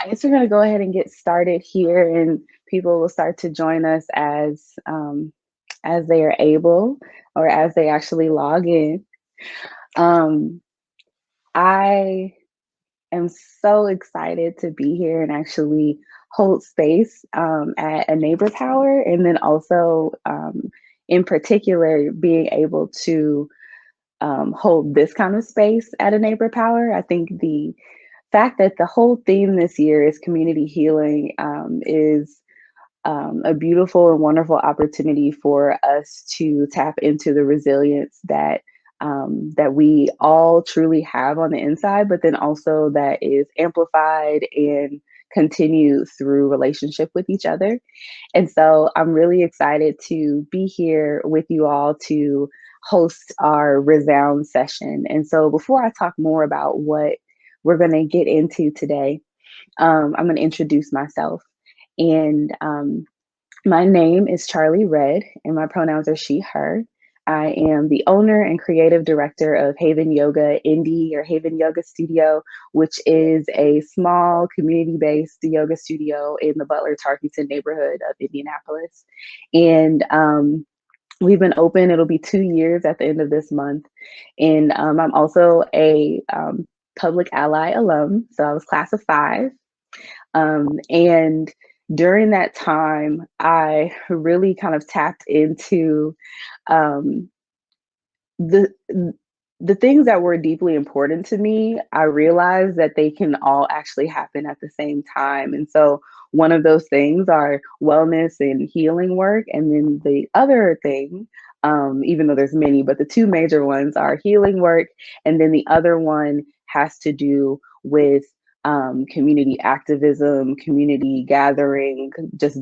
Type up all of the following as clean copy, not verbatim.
I guess we're going to go ahead and get started here, and people will start to join us as they are able or as they actually log in. Um, I am so excited to be here and actually hold space at a neighbor power, and then also, in particular, being able to hold this kind of space at a neighbor power. I think the fact that the whole theme this year is community healing is a beautiful and wonderful opportunity for us to tap into the resilience that we all truly have on the inside, but then also that is amplified and continued through relationship with each other. And so I'm really excited to be here with you all to host our Resound session. And so before I talk more about what we're going to get into today, I'm going to introduce myself. And my name is Charlie Red, and my pronouns are she, her. I am the owner and creative director of Haven Yoga Indie or Haven Yoga Studio, which is a small community based yoga studio in the Butler Tarkington neighborhood of Indianapolis. And we've been open, it'll be 2 years at the end of this month. And I'm also a Public Ally alum, so I was class of 5. And during that time, I really kind of tapped into um, the the things that were deeply important to me. I realized that they can all actually happen at the same time. And so one of those things are wellness and healing work. And then the other thing, even though there's many, but the two major ones are healing work. And then the other one has to do with community activism, community gathering, just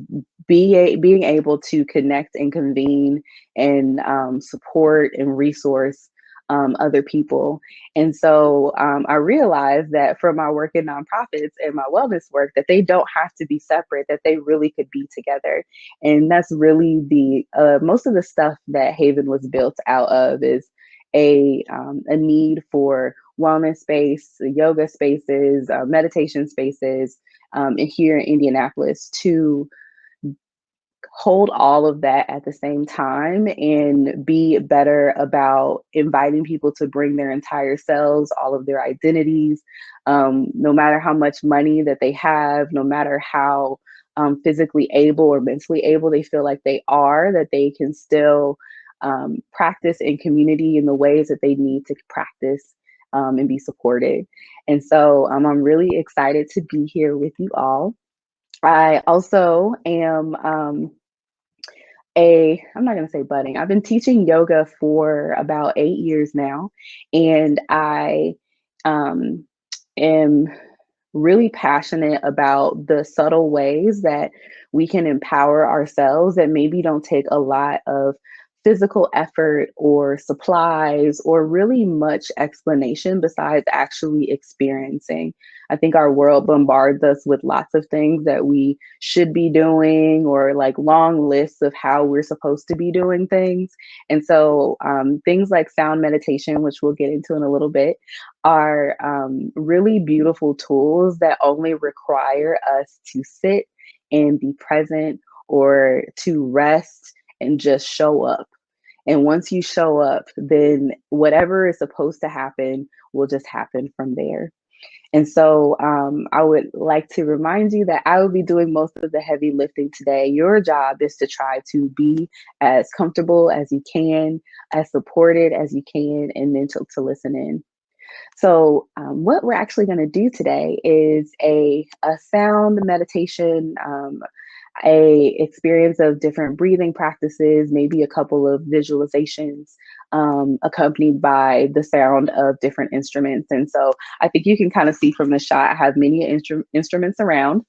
being able to connect and convene and support and resource other people. And so I realized that for my work in nonprofits and my wellness work, that they don't have to be separate, that they really could be together. And that's really the most of the stuff that Haven was built out of is a need for wellness space, yoga spaces, meditation spaces, and here in Indianapolis to hold all of that at the same time and be better about inviting people to bring their entire selves, all of their identities, no matter how much money that they have, no matter how physically able or mentally able they feel like they are, that they can still practice in community in the ways that they need to practice and be supported. And so I'm really excited to be here with you all. I also am I'm not going to say budding. I've been teaching yoga for about 8 years now, and I um, am really passionate about the subtle ways that we can empower ourselves that maybe don't take a lot of physical effort or supplies or really much explanation besides actually experiencing. I think our world bombards us with lots of things that we should be doing or like long lists of how we're supposed to be doing things. And so things like sound meditation, which we'll get into in a little bit, are really beautiful tools that only require us to sit and be present or to rest and just show up. And once you show up, then whatever is supposed to happen will just happen from there. And so I would like to remind you that I will be doing most of the heavy lifting today. Your job is to try to be as comfortable as you can, as supported as you can, and then to listen in. So what we're actually going to do today is a sound meditation, a experience of different breathing practices, maybe a couple of visualizations, accompanied by the sound of different instruments. And so I think you can kind of see from the shot, I have many instruments around.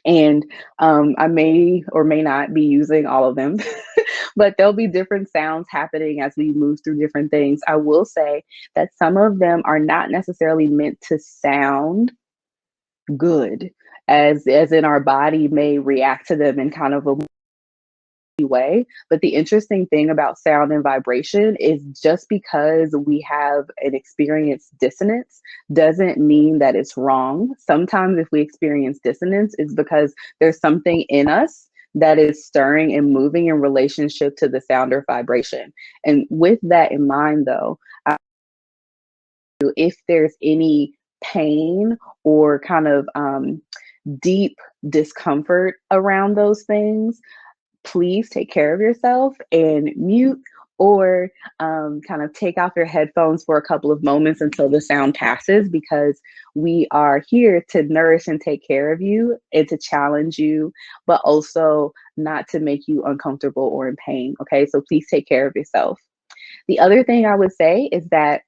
And I may or may not be using all of them, but there'll be different sounds happening as we move through different things. I will say that some of them are not necessarily meant to sound good, as in our body may react to them in kind of a way. But the interesting thing about sound and vibration is just because we have an experienced dissonance doesn't mean that it's wrong. Sometimes if we experience dissonance, it's because there's something in us that is stirring and moving in relationship to the sound or vibration. And with that in mind, though, if there's any pain or kind of deep discomfort around those things, please take care of yourself and mute or kind of take off your headphones for a couple of moments until the sound passes, because we are here to nourish and take care of you and to challenge you, but also not to make you uncomfortable or in pain. Okay, so please take care of yourself. The other thing I would say is that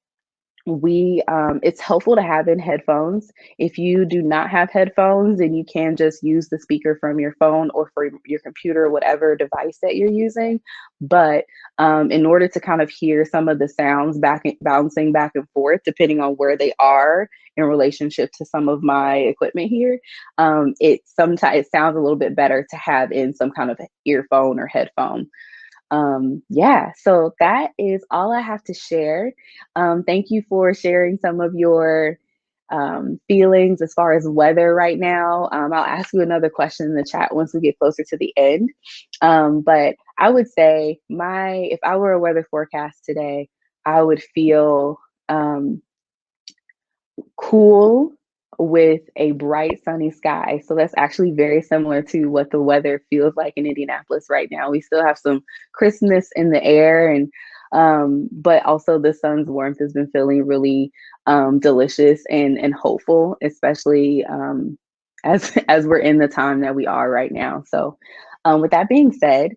it's helpful to have in headphones. If you do not have headphones, then you can just use the speaker from your phone or for your computer, whatever device that you're using. But in order to kind of hear some of the sounds bouncing back and forth, depending on where they are in relationship to some of my equipment here, it sounds a little bit better to have in some kind of earphone or headphone. Yeah, so that is all I have to share. Thank you for sharing some of your feelings as far as weather right now. I'll ask you another question in the chat once we get closer to the end. But I would say if I were a weather forecast today, I would feel cool with a bright sunny sky. So that's actually very similar to what the weather feels like in Indianapolis right now. We still have some crispness in the air, and but also the sun's warmth has been feeling really delicious and hopeful, especially as we're in the time that we are right now. So with that being said,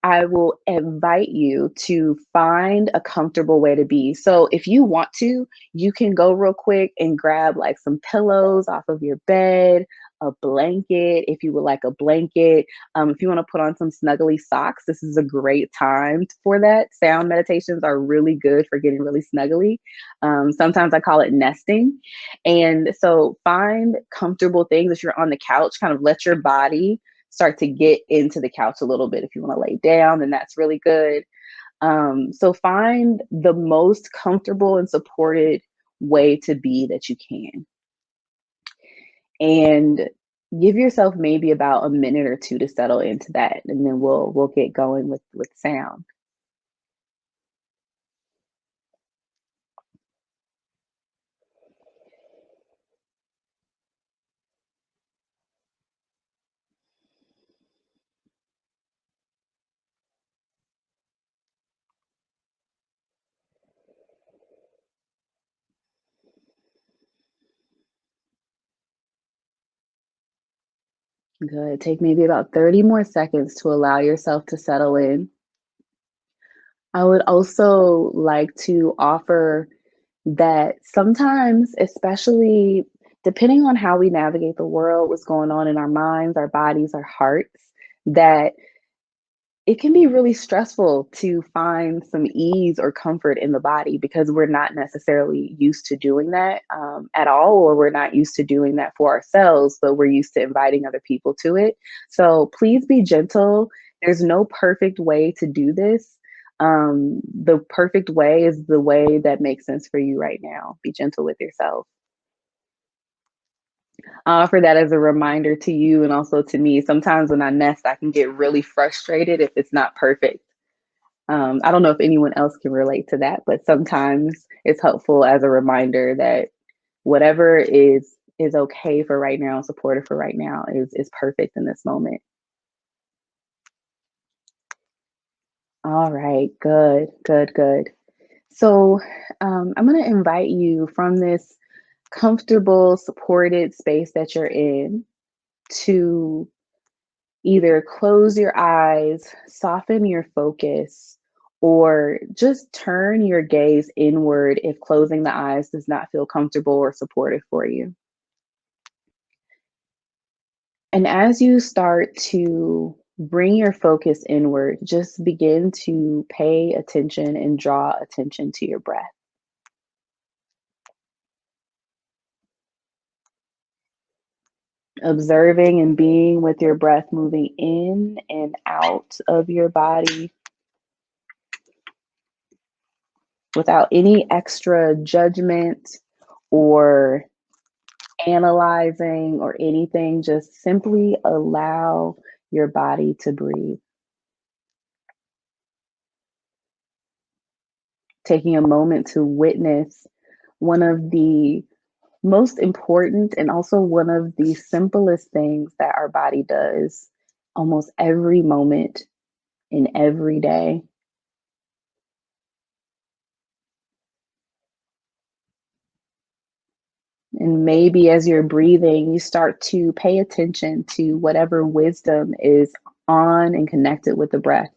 I will invite you to find a comfortable way to be. So if you want to, you can go real quick and grab like some pillows off of your bed, a blanket, if you would like a blanket. If you want to put on some snuggly socks, this is a great time for that. Sound meditations are really good for getting really snuggly. Sometimes I call it nesting. And so find comfortable things. If you're on the couch, kind of let your body start to get into the couch a little bit. If you want to lay down, then that's really good. So find the most comfortable and supported way to be that you can. And give yourself maybe about a minute or two to settle into that. And then we'll get going with sound. Good. Take maybe about 30 more seconds to allow yourself to settle in. I would also like to offer that sometimes, especially depending on how we navigate the world, what's going on in our minds, our bodies, our hearts, that it can be really stressful to find some ease or comfort in the body because we're not necessarily used to doing that at all, or we're not used to doing that for ourselves, but we're used to inviting other people to it. So please be gentle. There's no perfect way to do this. The perfect way is the way that makes sense for you right now. Be gentle with yourself. I offer that as a reminder to you and also to me. Sometimes when I nest, I can get really frustrated if it's not perfect. I don't know if anyone else can relate to that, but sometimes it's helpful as a reminder that whatever is okay for right now, supportive for right now, is perfect in this moment. All right, good, good, good. So I'm going to invite you from this comfortable, supported space that you're in to either close your eyes, soften your focus, or just turn your gaze inward if closing the eyes does not feel comfortable or supportive for you. And as you start to bring your focus inward, just begin to pay attention and draw attention to your breath. observing and being with your breath moving in and out of your body without any extra judgment or analyzing or anything. Just simply allow your body to breathe. Taking a moment to witness one of the most important and also one of the simplest things that our body does almost every moment in every day. And maybe as you're breathing, you start to pay attention to whatever wisdom is on and connected with the breath.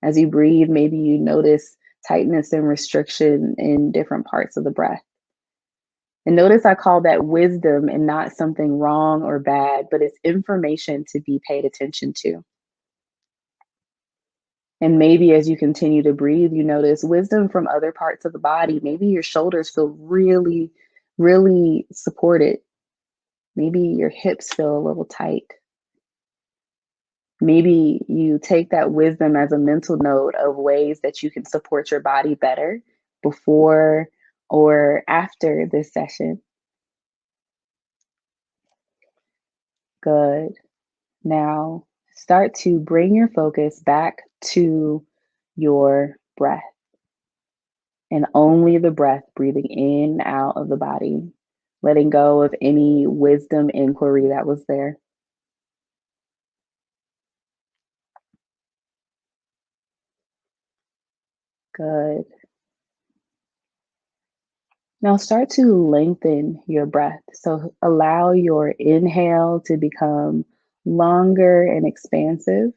As you breathe, maybe you notice tightness and restriction in different parts of the breath. And notice I call that wisdom and not something wrong or bad, but it's information to be paid attention to. And maybe as you continue to breathe, you notice wisdom from other parts of the body. Maybe your shoulders feel really, really supported. Maybe your hips feel a little tight. Maybe you take that wisdom as a mental note of ways that you can support your body better before or after this session. Good. Now start to bring your focus back to your breath and only the breath, breathing in and out of the body, letting go of any wisdom inquiry that was there. Good. Now start to lengthen your breath. So allow your inhale to become longer and expansive,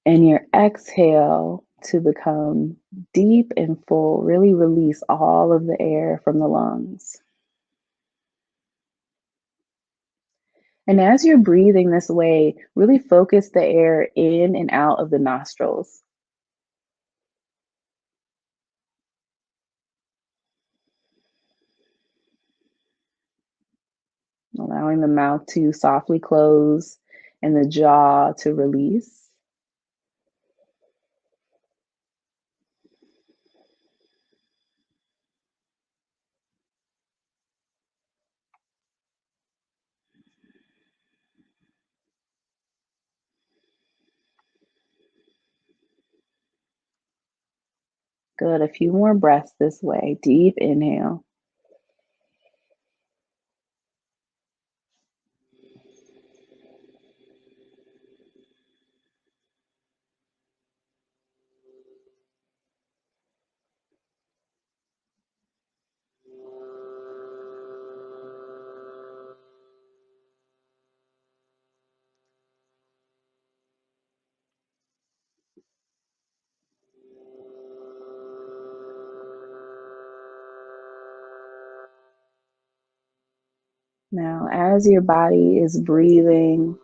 and your exhale to become deep and full. Really release all of the air from the lungs. And as you're breathing this way, really focus the air in and out of the nostrils. Allowing the mouth to softly close and the jaw to release. Good. A few more breaths this way. Deep inhale. Now, as your body is breathing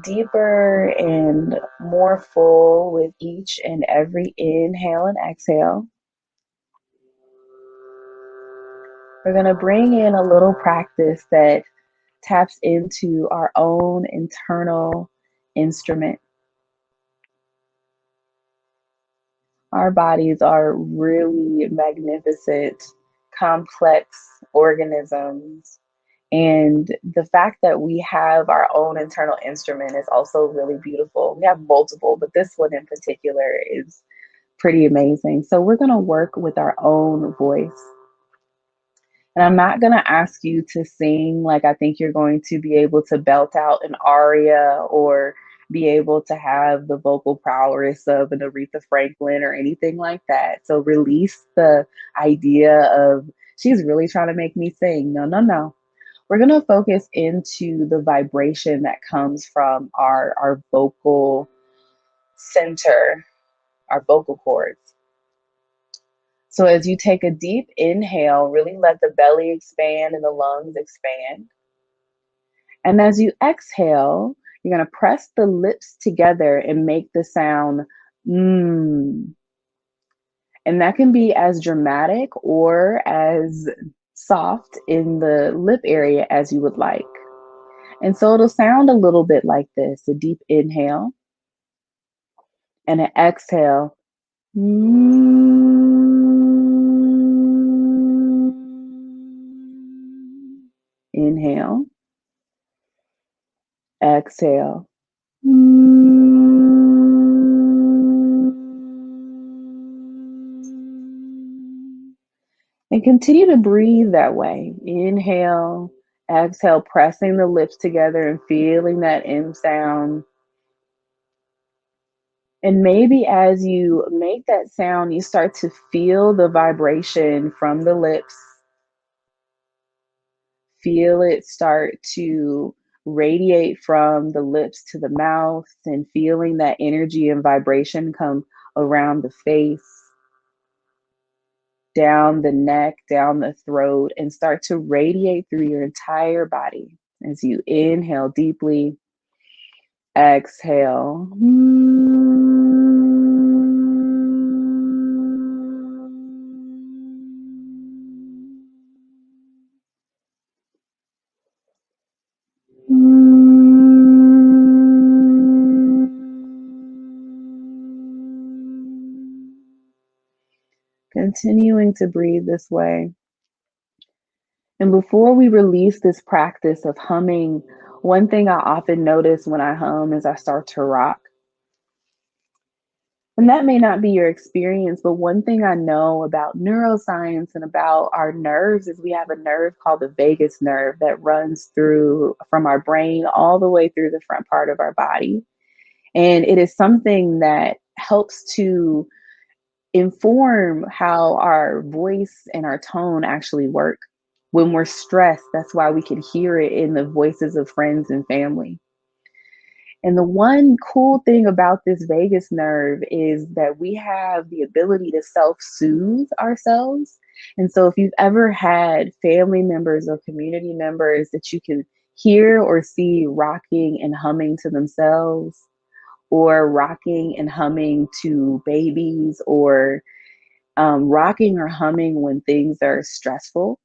deeper and more full with each and every inhale and exhale, we're going to bring in a little practice that taps into our own internal instrument. Our bodies are really magnificent, complex organisms. And the fact that we have our own internal instrument is also really beautiful. We have multiple, but this one in particular is pretty amazing. So we're going to work with our own voice. And I'm not going to ask you to sing like I think you're going to be able to belt out an aria or be able to have the vocal prowess of an Aretha Franklin or anything like that. So release the idea of she's really trying to make me sing. No, no, no. We're going to focus into the vibration that comes from our vocal center, our vocal cords. So as you take a deep inhale, really let the belly expand and the lungs expand. And as you exhale, you're going to press the lips together and make the sound mm. And that can be as dramatic or as soft in the lip area as you would like. And so it'll sound a little bit like this: a deep inhale and an exhale. Inhale, exhale. And continue to breathe that way. Inhale, exhale, pressing the lips together and feeling that M sound. And maybe as you make that sound, you start to feel the vibration from the lips. Feel it start to radiate from the lips to the mouth, and feeling that energy and vibration come around the face, down the neck, down the throat, and start to radiate through your entire body as you inhale deeply, exhale. Continuing to breathe this way. And before we release this practice of humming, one thing I often notice when I hum is I start to rock. And that may not be your experience, but one thing I know about neuroscience and about our nerves is we have a nerve called the vagus nerve that runs through from our brain all the way through the front part of our body. And it is something that helps to inform how our voice and our tone actually work. When we're stressed, that's why we can hear it in the voices of friends and family. And the one cool thing about this vagus nerve is that we have the ability to self soothe ourselves. And so, if you've ever had family members or community members that you can hear or see rocking and humming to themselves, or rocking and humming to babies, or rocking or humming when things are stressful,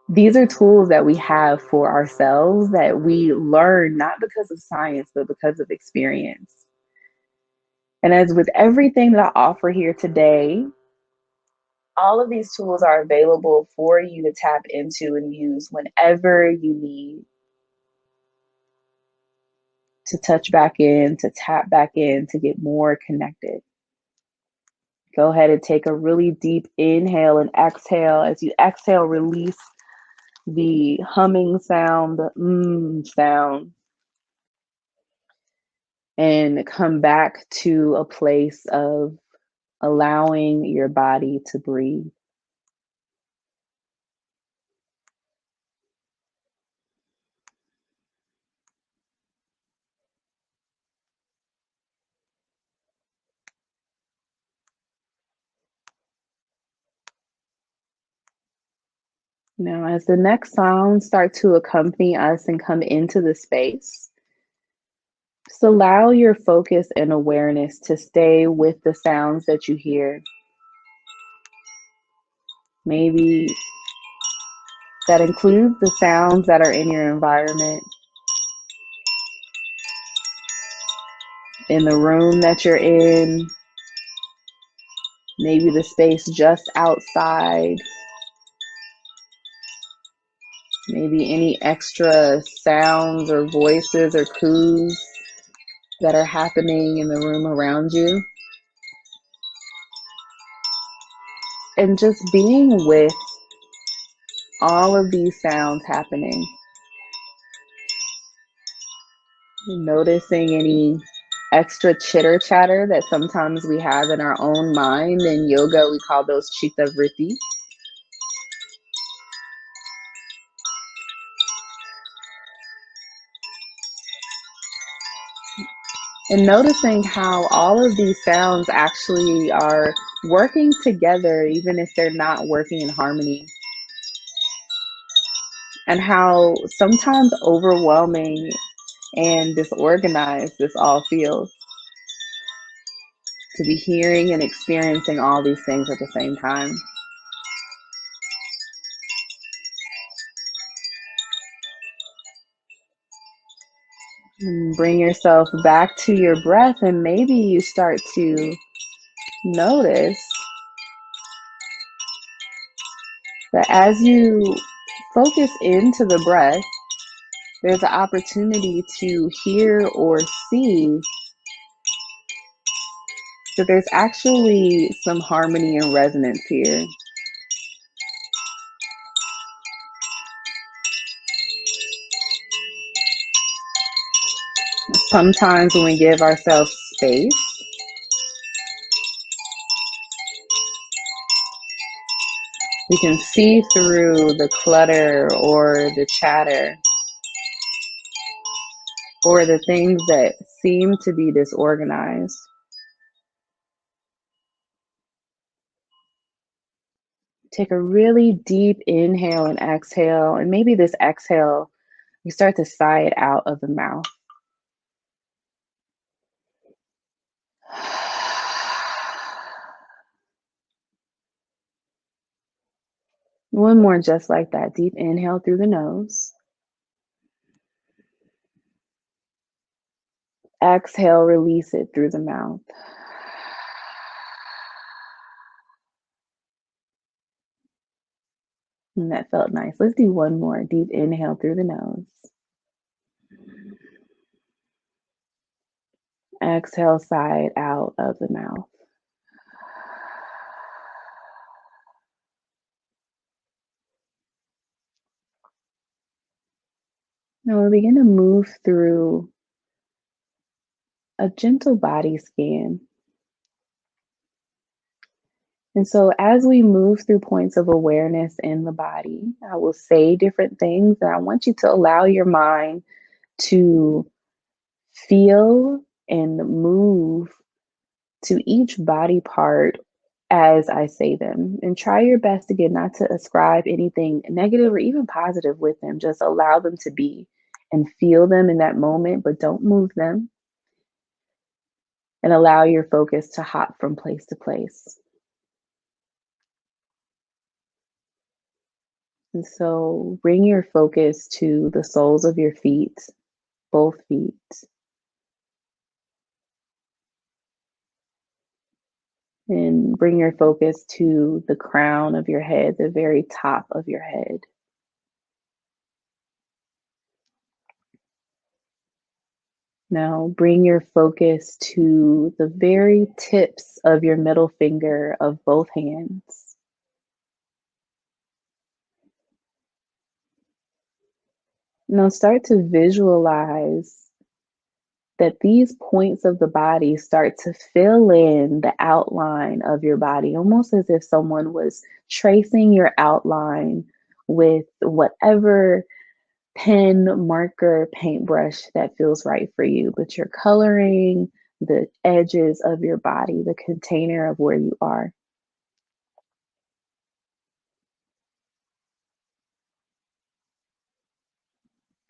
these are tools that we have for ourselves that we learn not because of science, but because of experience. And as with everything that I offer here today, all of these tools are available for you to tap into and use whenever you need to touch back in, to tap back in, to get more connected. Go ahead and take a really deep inhale and exhale. As you exhale, release the humming sound, the sound, and come back to a place of allowing your body to breathe. Now, as the next sounds start to accompany us and come into the space, just allow your focus and awareness to stay with the sounds that you hear. Maybe that includes the sounds that are in your environment, in the room that you're in, maybe the space just outside, maybe any extra sounds or voices or coos that are happening in the room around you. And just being with all of these sounds happening. Noticing any extra chitter chatter that sometimes we have in our own mind. In yoga, we call those chitta vritti. And noticing how all of these sounds actually are working together, even if they're not working in harmony. And how sometimes overwhelming and disorganized this all feels, to be hearing and experiencing all these things at the same time. And bring yourself back to your breath, and maybe you start to notice that as you focus into the breath, there's an opportunity to hear or see that there's actually some harmony and resonance here. Sometimes when we give ourselves space, we can see through the clutter or the chatter or the things that seem to be disorganized. Take a really deep inhale and exhale, and maybe this exhale, you start to sigh it out of the mouth. One more just like that. Deep inhale through the nose. Exhale, release it through the mouth. And that felt nice. Let's do one more. Deep inhale through the nose. Exhale, sigh it out of the mouth. Now we'll begin to move through a gentle body scan. And so, as we move through points of awareness in the body, I will say different things, and I want you to allow your mind to feel and move to each body part as I say them. And try your best again not to ascribe anything negative or even positive with them. Just allow them to be and feel them in that moment, but don't move them. And allow your focus to hop from place to place. And so bring your focus to the soles of your feet, both feet. And bring your focus to the crown of your head, the very top of your head. Now bring your focus to the very tips of your middle finger of both hands. Now start to visualize that these points of the body start to fill in the outline of your body, almost as if someone was tracing your outline with whatever pen, marker, paintbrush that feels right for you. But you're coloring the edges of your body, the container of where you are.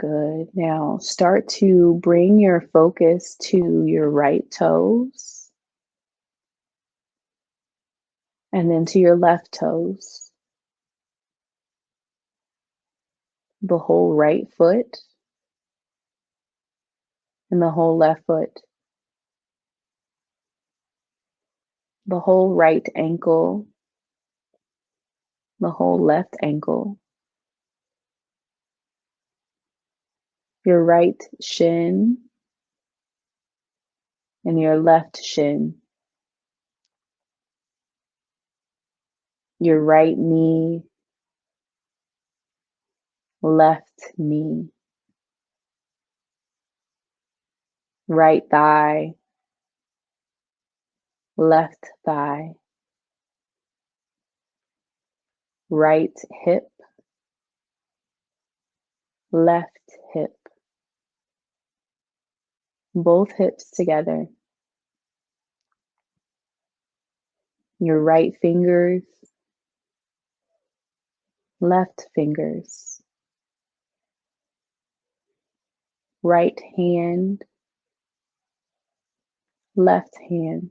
Good. Now start to bring your focus to your right toes and then to your left toes, the whole right foot and the whole left foot, the whole right ankle, the whole left ankle, your right shin and your left shin, your right knee, left knee, right thigh, left thigh, right hip, left hip, both hips together, your right fingers, left fingers, right hand, left hand,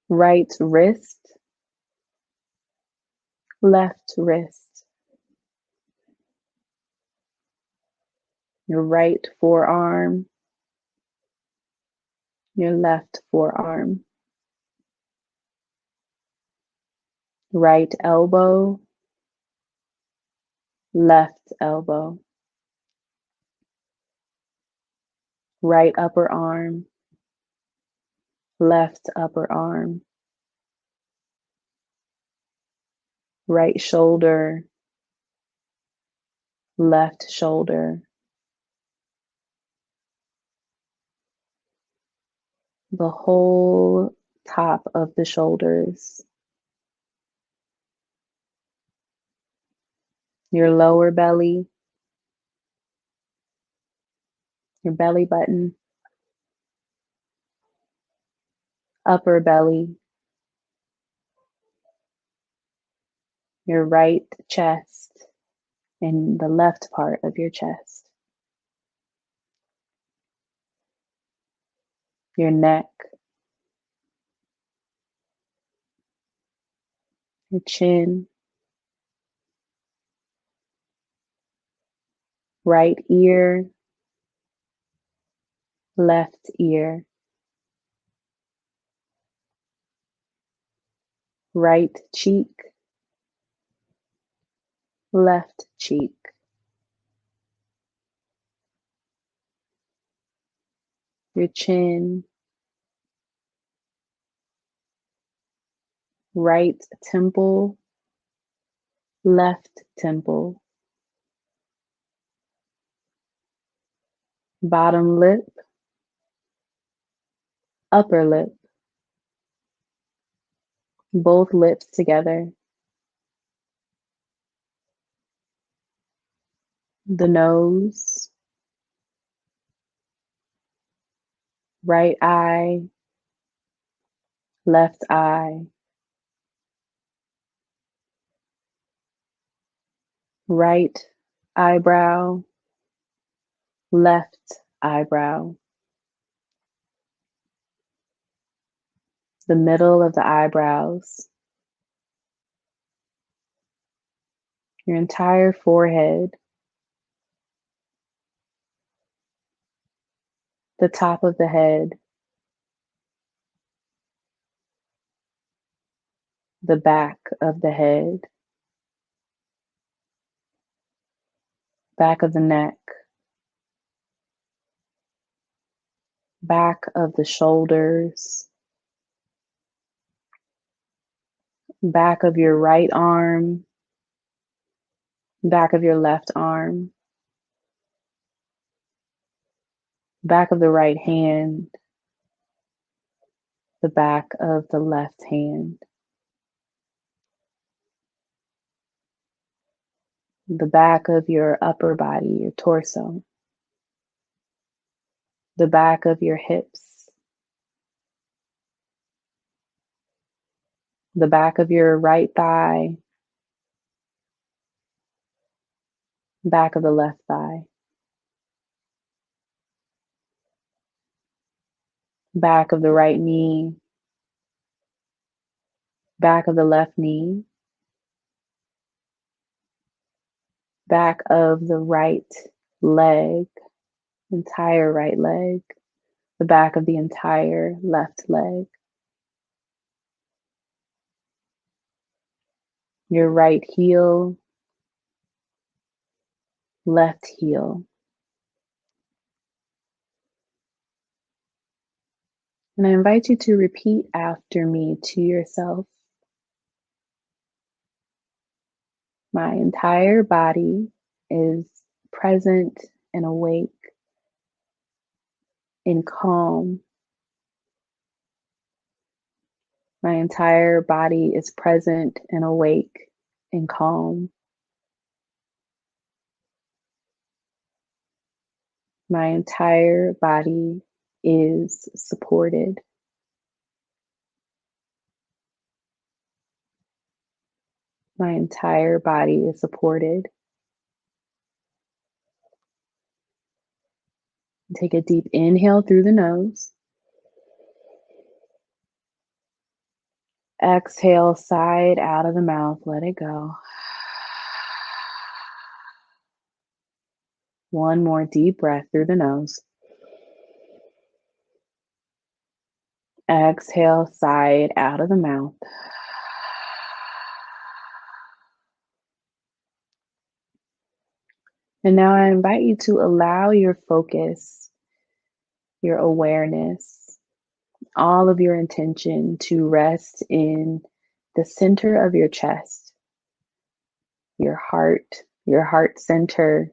right wrist, left wrist, your right forearm, your left forearm, right elbow, left elbow, right upper arm, left upper arm, right shoulder, left shoulder, the whole top of the shoulders, your lower belly, your belly button, upper belly, your right chest, and the left part of your chest, your neck, your chin, right ear, left ear, right cheek, left cheek, your chin, right temple, left temple, bottom lip, upper lip, both lips together, the nose, right eye, left eye, right eyebrow, left eyebrow, the middle of the eyebrows, your entire forehead, the top of the head, the back of the head, back of the neck, back of the shoulders, back of your right arm, back of your left arm, back of the right hand, the back of the left hand, the back of your upper body, your torso, the back of your hips, the back of your right thigh, back of the left thigh, back of the right knee, back of the left knee, back of the right leg, entire right leg, the back of the entire left leg, your right heel, left heel. And I invite you to repeat after me to yourself. My entire body is present and awake in calm. My entire body is present and awake in calm. My entire body is supported. My entire body is supported. Take a deep inhale through the nose. Exhale, side out of the mouth. Let it go. One more deep breath through the nose. Exhale, sigh it out of the mouth. And now I invite you to allow your focus, your awareness, all of your intention to rest in the center of your chest, your heart center.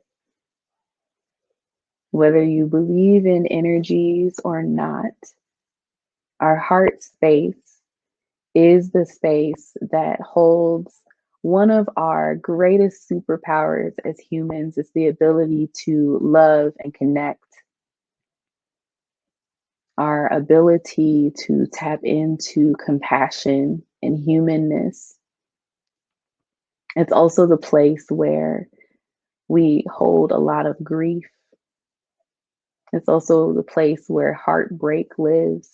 Whether you believe in energies or not, our heart space is the space that holds one of our greatest superpowers as humans is the ability to love and connect, our ability to tap into compassion and humanness. It's also the place where we hold a lot of grief. It's also the place where heartbreak lives.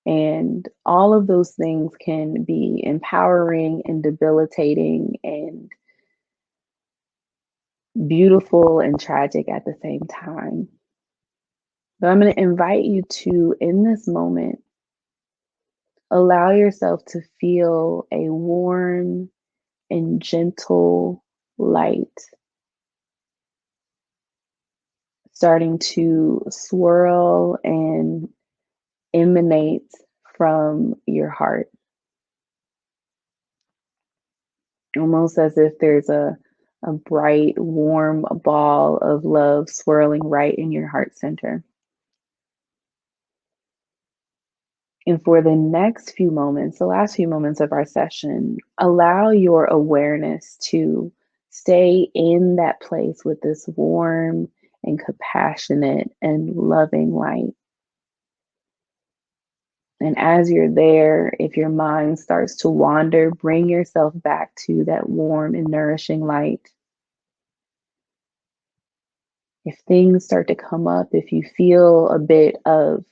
And all of those things can be empowering and debilitating and beautiful and tragic at the same time. So I'm going to invite you to, in this moment, allow yourself to feel a warm and gentle light starting to swirl and emanate from your heart, almost as if there's a bright, warm ball of love swirling right in your heart center. And for the next few moments, the last few moments of our session, allow your awareness to stay in that place with this warm and compassionate and loving light. And as you're there, if your mind starts to wander, bring yourself back to that warm and nourishing light. If things start to come up, if you feel a bit of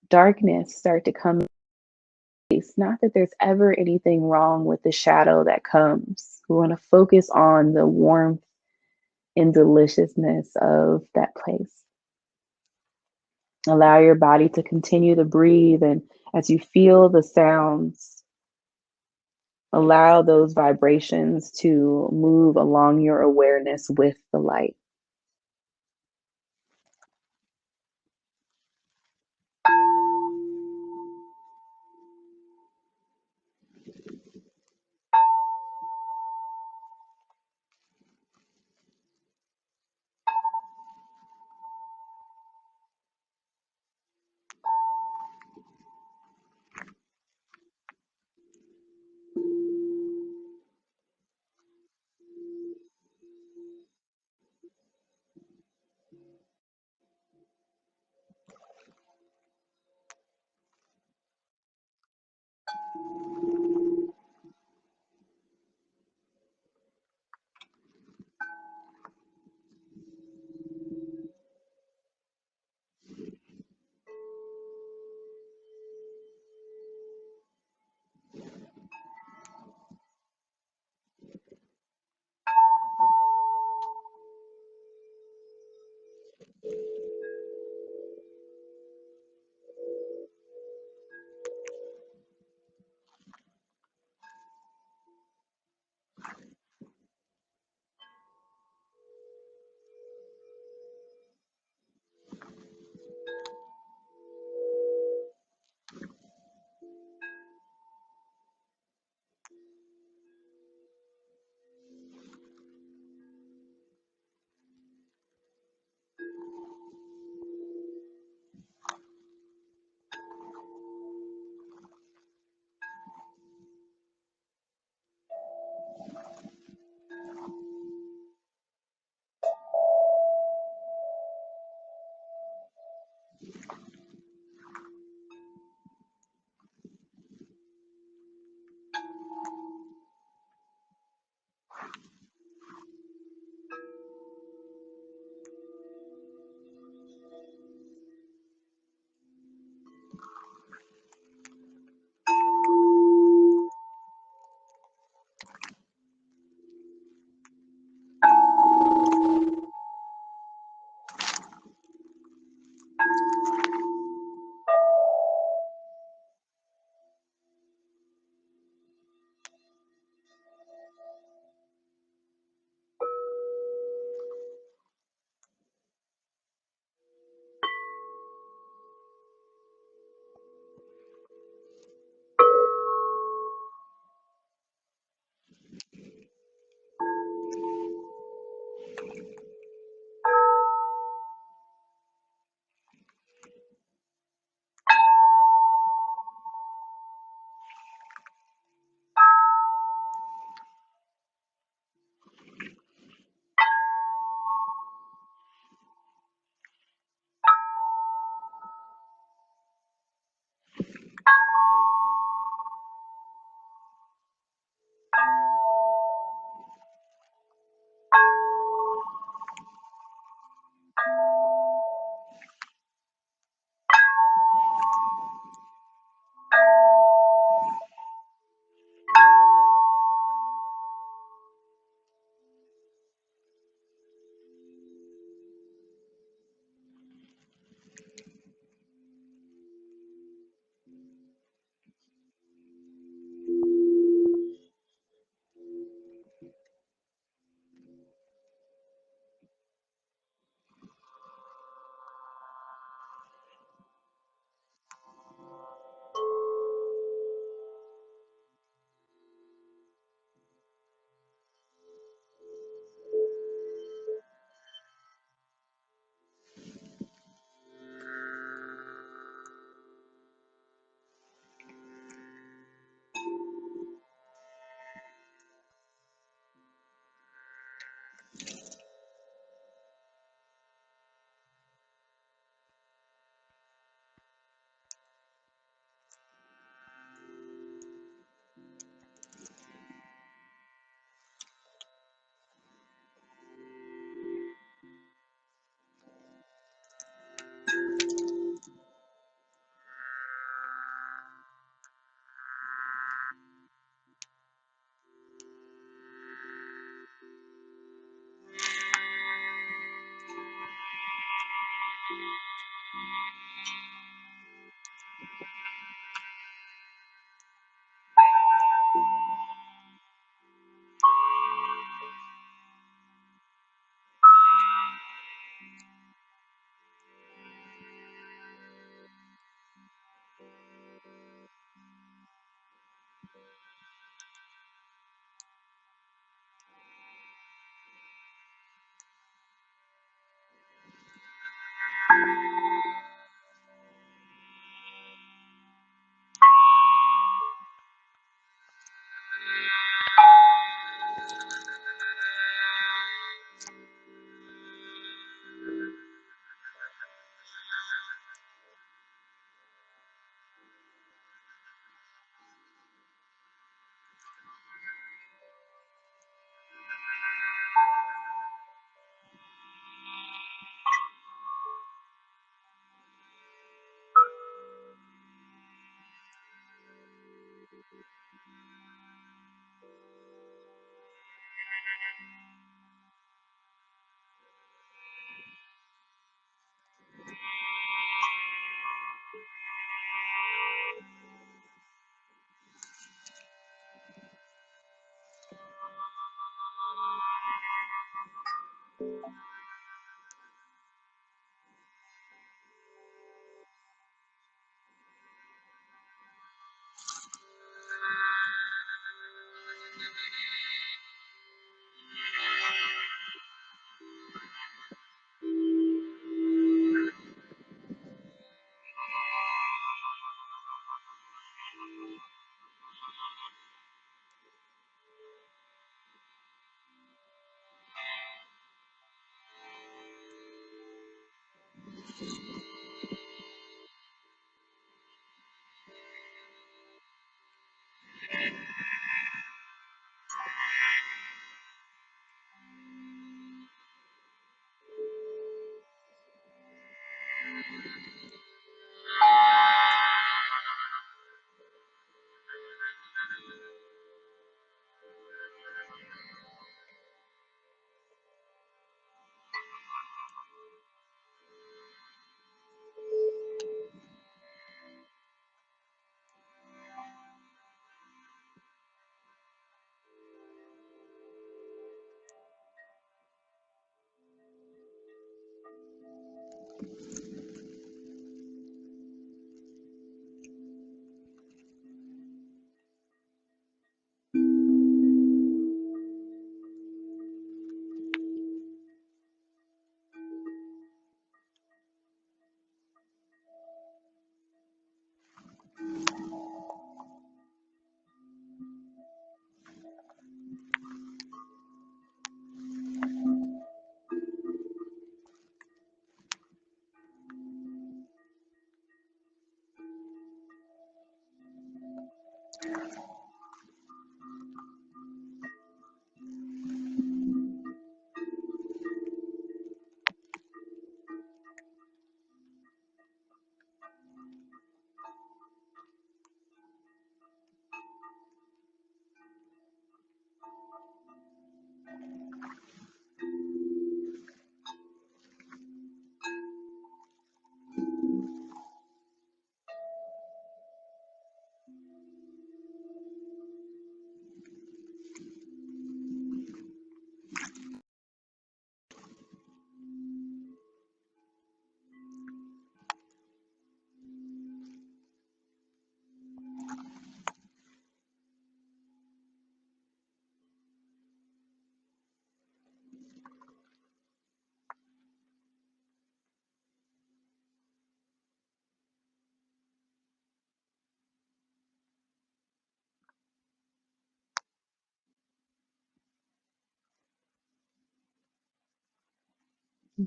darkness start to come, it's not that there's ever anything wrong with the shadow that comes. We want to focus on the warmth and deliciousness of that place. Allow your body to continue to breathe, and as you feel the sounds, allow those vibrations to move along your awareness with the light.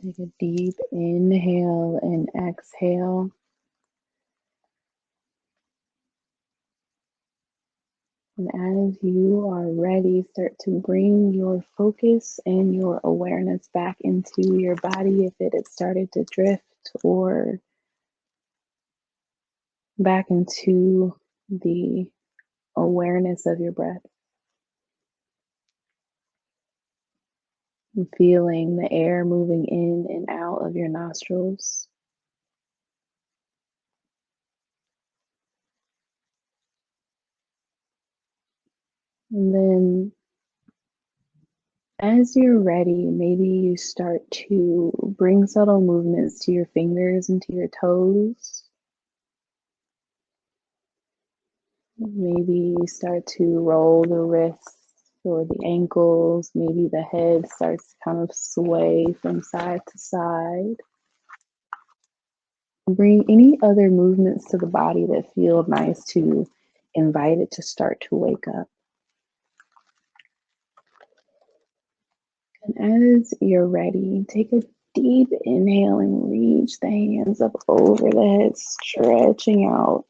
Take a deep inhale and exhale. And as you are ready, start to bring your focus and your awareness back into your body if it had started to drift, or back into the awareness of your breath. And feeling the air moving in and out of your nostrils. And then as you're ready, maybe you start to bring subtle movements to your fingers and to your toes. Maybe you start to roll the wrists or the ankles. Maybe the head starts to kind of sway from side to side. Bring any other movements to the body that feel nice to invite it to start to wake up. And as you're ready, take a deep inhale and reach the hands up over the head, stretching out.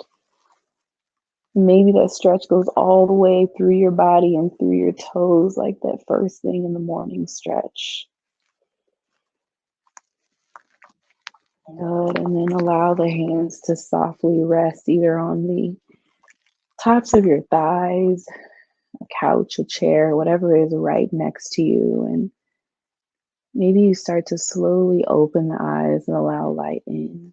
Maybe that stretch goes all the way through your body and through your toes, like that first thing in the morning stretch. Good. And then allow the hands to softly rest either on the tops of your thighs, a couch, a chair, whatever is right next to you. And maybe you start to slowly open the eyes and allow light in.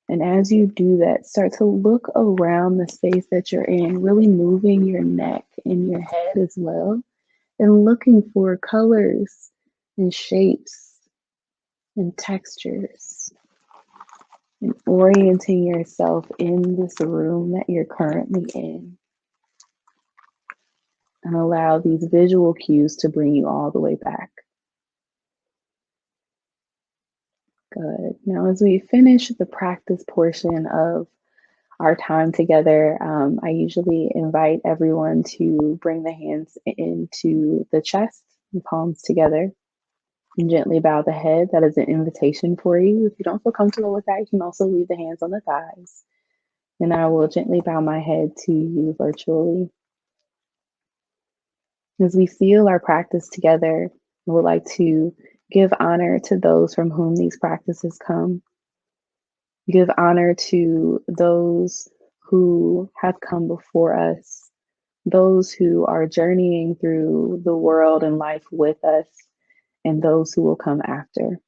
And as you do that, start to look around the space that you're in, really moving your neck and your head as well, and looking for colors and shapes and textures, and orienting yourself in this room that you're currently in. And allow these visual cues to bring you all the way back. Good. Now, as we finish the practice portion of our time together, I usually invite everyone to bring the hands into the chest and palms together and gently bow the head. That is an invitation for you. If you don't feel comfortable with that, you can also leave the hands on the thighs. And I will gently bow my head to you virtually. As we seal our practice together, I would like to give honor to those from whom these practices come. Give honor to those who have come before us, those who are journeying through the world and life with us, and those who will come after.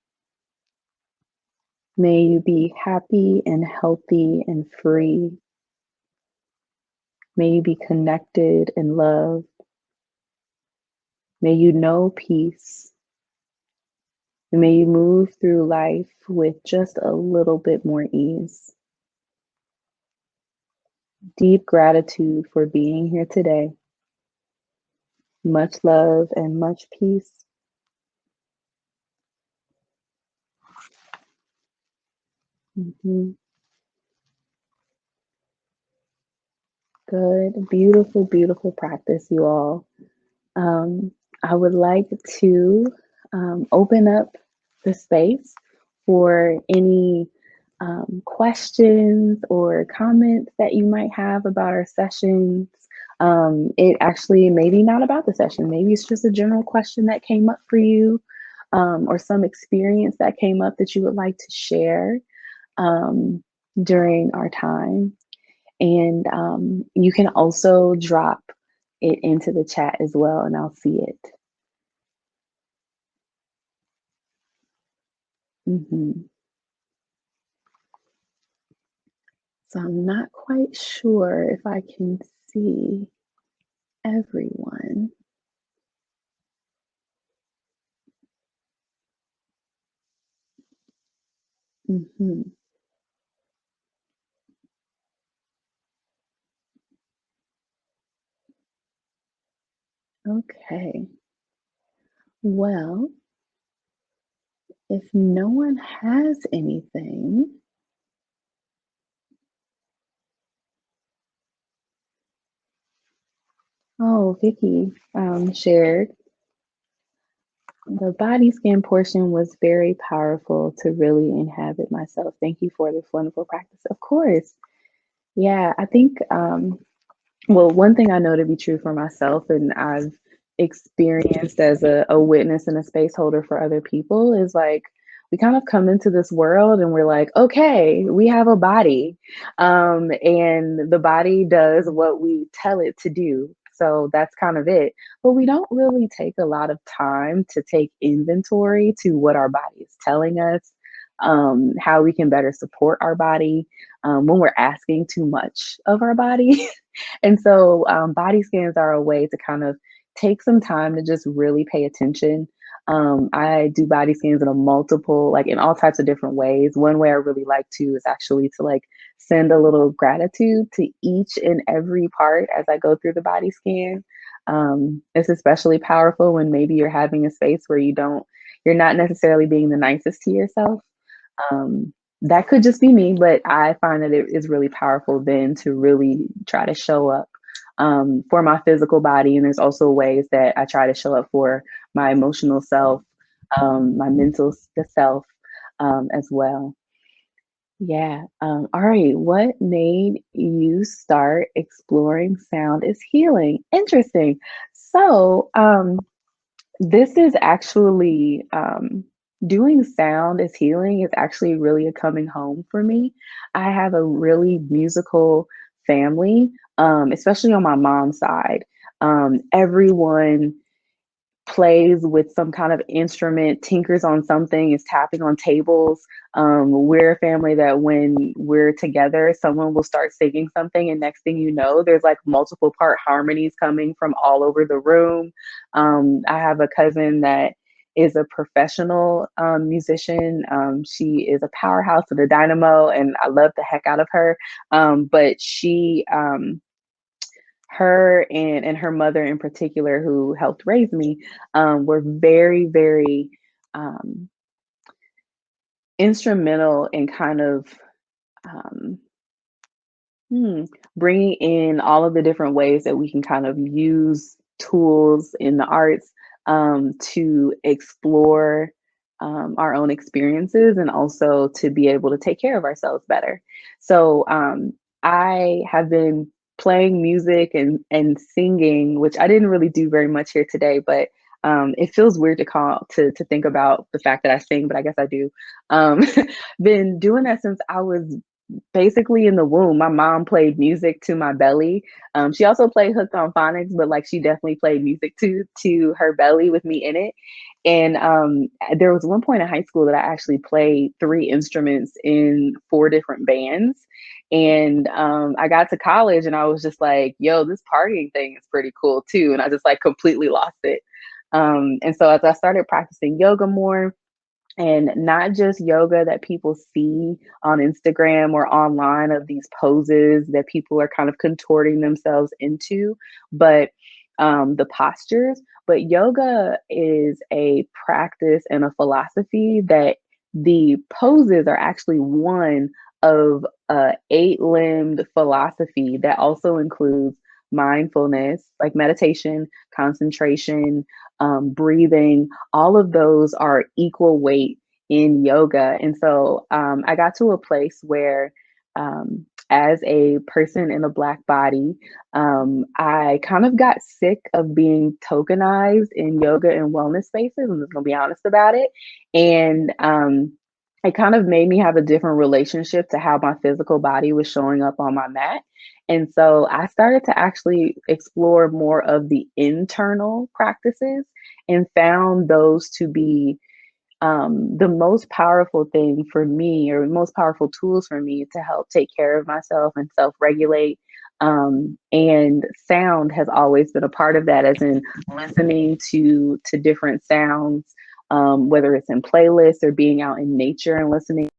May you be happy and healthy and free. May you be connected and loved. May you know peace. And may you move through life with just a little bit more ease. Deep gratitude for being here today. Much love and much peace. Mhm. Good, beautiful, beautiful practice, you all. Um, I would like to open up the space for any questions or comments that you might have about our sessions. It actually maybe not about the session, maybe it's just a general question that came up for you, or some experience that came up that you would like to share um, during our time. And you can also drop it into the chat as well, and I'll see it. Mhm. So I'm not quite sure if I can see everyone. Mhm. Okay. Well, if no one has anything, oh, Vicky shared the body scan portion was very powerful to really inhabit myself. Thank you for this wonderful practice. Of course. Yeah, I think well, one thing I know to be true for myself, and I've experienced as a witness and a space holder for other people, is like we kind of come into this world and we're like, okay, we have a body, and the body does what we tell it to do. So that's kind of it. But we don't really take a lot of time to take inventory to what our body is telling us, how we can better support our body when we're asking too much of our body. And so body scans are a way to kind of take some time to just really pay attention. I do body scans in a multiple, like in all types of different ways. One way I really like to is actually to like send a little gratitude to each and every part as I go through the body scan. It's especially powerful when maybe you're having a space where you're not necessarily being the nicest to yourself. Um, that could just be me, but I find that it is really powerful then to really try to show up for my physical body. And there's also ways that I try to show up for my emotional self, my mental self as well. Yeah. All right. What made you start exploring sound is healing? Interesting. So, this is actually doing sound as healing is actually really a coming home for me. I have a really musical family. especially on my mom's side. Everyone plays with some kind of instrument, tinkers on something, is tapping on tables. We're a family that when we're together, someone will start singing something, and next thing you know, there's like multiple part harmonies coming from all over the room. I have a cousin that is a professional musician. She is a powerhouse and a dynamo, and I love the heck out of her. But her and her mother in particular, who helped raise me, were very, very um, instrumental in kind of um, hmm, bringing in all of the different ways that we can kind of use tools in the arts to explore our own experiences and also to be able to take care of ourselves better. So I have been playing music and singing, which I didn't really do very much here today, but it feels weird to think about the fact that I sing, but I guess I do. Um, been doing that since I was basically in the womb. My mom played music to my belly. She also played hooked on phonics, but like she definitely played music to her belly with me in it. And there was one point in high school that I actually played three instruments in four different bands. And I got to college and I was just like, yo, this partying thing is pretty cool too. And I just like completely lost it. And so as I started practicing yoga more, and not just yoga that people see on Instagram or online of these poses that people are kind of contorting themselves into, but the postures. But yoga is a practice and a philosophy that the poses are actually one of a eight-limbed philosophy that also includes mindfulness, like meditation, concentration, breathing. All of those are equal weight in yoga. And so I got to a place where, as a person in a Black body, I kind of got sick of being tokenized in yoga and wellness spaces. I'm just going to be honest about it. And it kind of made me have a different relationship to how my physical body was showing up on my mat. And so I started to actually explore more of the internal practices and found those to be the most powerful thing for me, or most powerful tools for me to help take care of myself and self regulate. And sound has always been a part of that, as in listening to different sounds, whether it's in playlists or being out in nature and listening.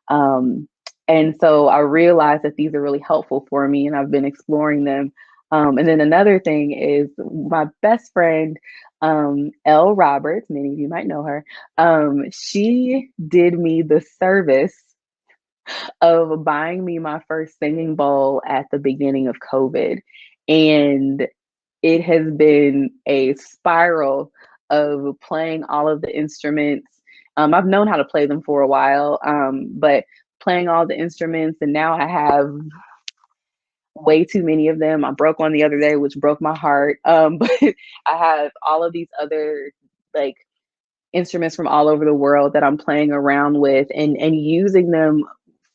Um, and so I realized that these are really helpful for me, and I've been exploring them. And then another thing is my best friend, Elle Roberts, many of you might know her. She did me the service of buying me my first singing bowl at the beginning of COVID. And it has been a spiral of playing all of the instruments. I've known how to play them for a while, but playing all the instruments, and now I have way too many of them. I broke one the other day, which broke my heart. But I have all of these other like instruments from all over the world that I'm playing around with and using them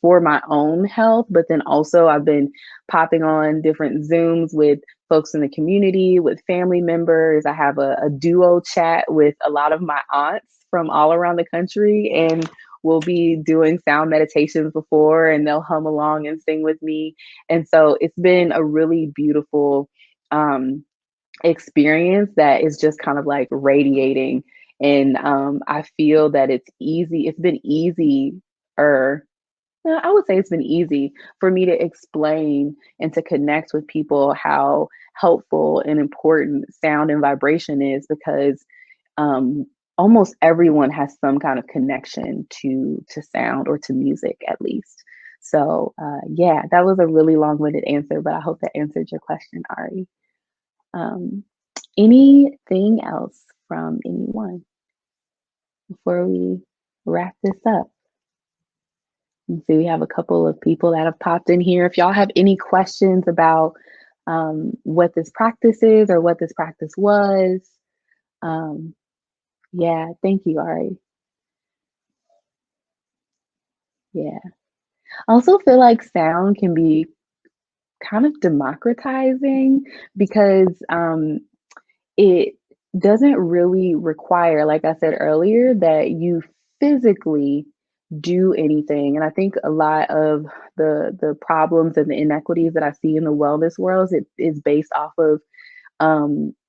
for my own health. But then also I've been popping on different Zooms with folks in the community, with family members. I have a duo chat with a lot of my aunts from all around the country, and we'll be doing sound meditations before, and they'll hum along and sing with me. And so it's been a really beautiful um, experience that is just kind of like radiating. And I feel that it's easy. It's been easy, or I would say it's been easy for me to explain and to connect with people how helpful and important sound and vibration is, because um, almost everyone has some kind of connection to sound or to music at least. So yeah, that was a really long-winded answer, but I hope that answered your question, Ari. Um, Anything else from anyone before we wrap this up? And see, we have a couple of people that have popped in here. If y'all have any questions about what this practice is or what this practice was, um, yeah, thank you, Ari. Yeah. I also feel like sound can be kind of democratizing because it doesn't really require, like I said earlier, that you physically do anything. And I think a lot of the problems and the inequities that I see in the wellness world is based off of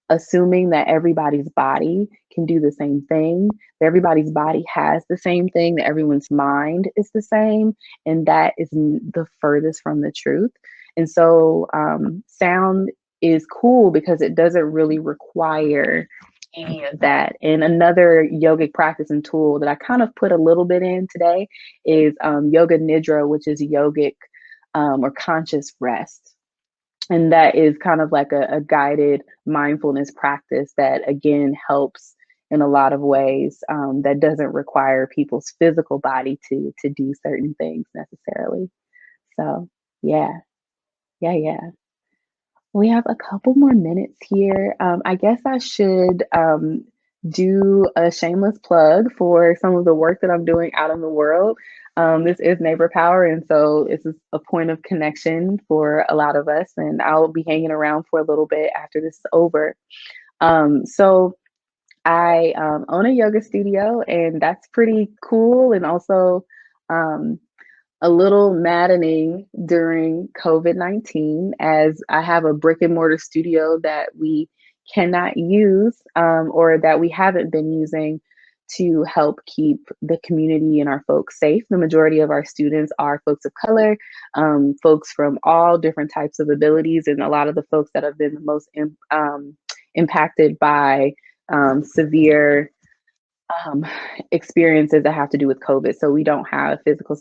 assuming that everybody's body can do the same thing, that everybody's body has the same thing, that everyone's mind is the same, and that is the furthest from the truth. And so, sound is cool because it doesn't really require any of that. And another yogic practice and tool that I kind of put a little bit in today is yoga nidra, which is yogic or conscious rest. And that is kind of like a guided mindfulness practice that again helps in a lot of ways, that doesn't require people's physical body to do certain things necessarily. So yeah, yeah. We have a couple more minutes here. I guess I should do a shameless plug for some of the work that I'm doing out in the world. This is Neighbor Power, and so it's a point of connection for a lot of us. And I'll be hanging around for a little bit after this is over. So I own a yoga studio, and that's pretty cool, and also um, a little maddening during COVID-19 as I have a brick and mortar studio that we cannot use, or that we haven't been using to help keep the community and our folks safe. The majority of our students are folks of color, folks from all different types of abilities, and a lot of the folks that have been the most impacted by severe um, experiences that have to do with COVID. So we don't have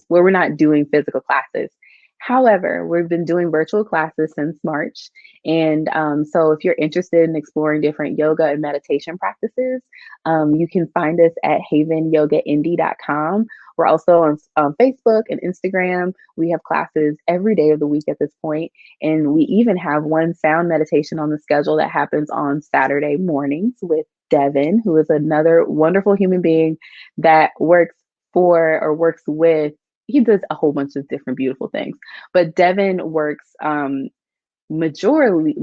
we're not doing physical classes. However, we've been doing virtual classes since March. And so if you're interested in exploring different yoga and meditation practices, you can find us at havenyogaindie.com. We're also on Facebook and Instagram. We have classes every day of the week at this point, and we even have one sound meditation on the schedule that happens on Saturday mornings with Devin, who is another wonderful human being that works for or works with. He does a whole bunch of different beautiful things, but Devin works majority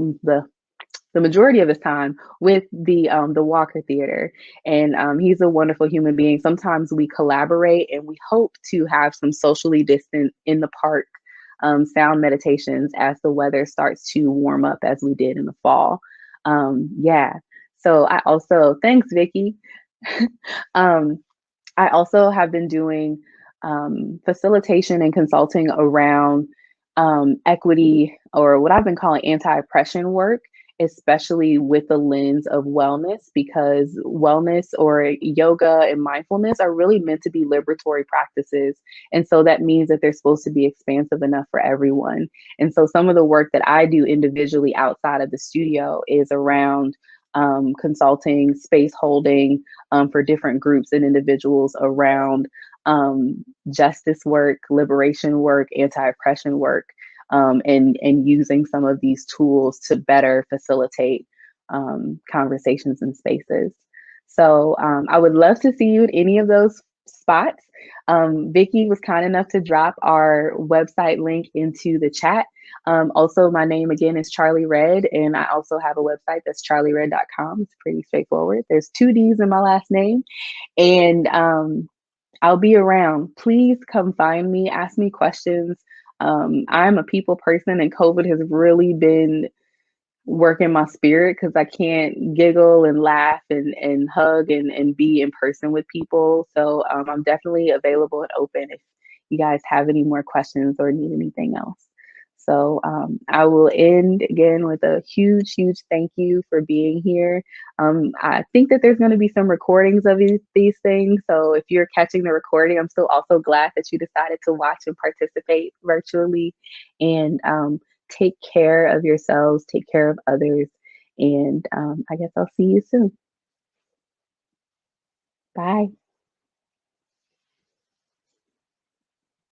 the majority of his time with the Walker Theater, and he's a wonderful human being. Sometimes we collaborate, and we hope to have some socially distant in the park sound meditations as the weather starts to warm up, as we did in the fall. Yeah. So I also thanks Vicky. um, I also have been doing facilitation and consulting around equity, or what I've been calling anti-oppression work, especially with the lens of wellness, because wellness or yoga and mindfulness are really meant to be liberatory practices. And so that means that they're supposed to be expansive enough for everyone. And so some of the work that I do individually outside of the studio is around consulting, space holding for different groups and individuals around justice work, liberation work, anti-oppression work, and using some of these tools to better facilitate conversations and spaces. So I would love to see you at any of those spots. Vicky was kind enough to drop our website link into the chat. Also, my name again is Charlie Red, and I also have a website that's charliered.com. It's pretty straightforward. There's two D's in my last name, and I'll be around. Please come find me, ask me questions. I'm a people person, and COVID has really been working my spirit because I can't giggle and laugh and hug and be in person with people. So I'm definitely available and open if you guys have any more questions or need anything else. So I will end again with a huge, huge thank you for being here. I think that there's going to be some recordings of these things. So if you're catching the recording, I'm still also glad that you decided to watch and participate virtually. And take care of yourselves, take care of others. And I guess I'll see you soon. Bye.